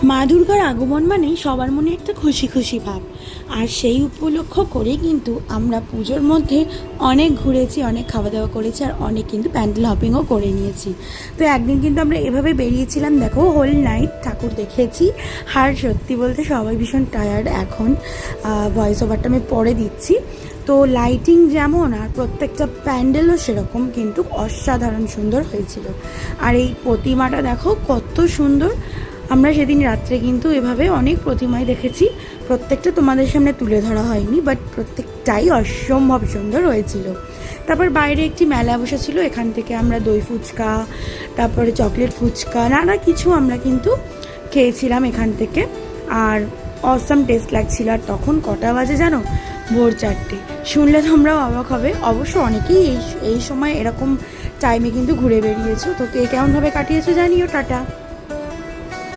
মা দুর্গার আগমন মানেই সবার মনে একটা খুশি খুশি ভাব। আর সেই উপলক্ষ করে কিন্তু আমরা পুজোর মধ্যে অনেক ঘুরেছি, অনেক খাওয়া দাওয়া করেছি, আর অনেক কিন্তু প্যান্ডেল হপিংও করে নিয়েছি। তো একদিন কিন্তু আমরা এভাবে বেরিয়েছিলাম, দেখো হোল নাইট ঠাকুর দেখেছি। আর সত্যি বলতে সবাই ভীষণ টায়ার্ড এখন। ভয়েস ওভারটা আমি পরে দিচ্ছি। তো লাইটিং যেমন আর প্রত্যেকটা প্যান্ডেলও সেরকম, কিন্তু অসাধারণ সুন্দর হয়েছিল। আর এই প্রতিমাটা দেখো কত সুন্দর। আমরা সেদিন রাত্রে কিন্তু এভাবে অনেক প্রতিমাই দেখেছি, প্রত্যেকটা তোমাদের সামনে তুলে ধরা হয়নি, বাট প্রত্যেকটাই অসম্ভব সুন্দর হয়েছিল। তারপর বাইরে একটি মেলা বসেছিল, এখান থেকে আমরা দই ফুচকা, তারপরে চকলেট ফুচকা, নানা কিছু আমরা কিন্তু খেয়েছিলাম এখান থেকে। আর অসাম টেস্ট লাগছিল। আর তখন কটা বাজে জানো? ভোর 4টে। শুনলে তোমরাও অবাক হবে। অবশ্য অনেকেই এই সময় এরকম টাইমে কিন্তু ঘুরে বেরিয়েছো। তো কে কেমনভাবে কাটিয়েছো জানিও। টাটা।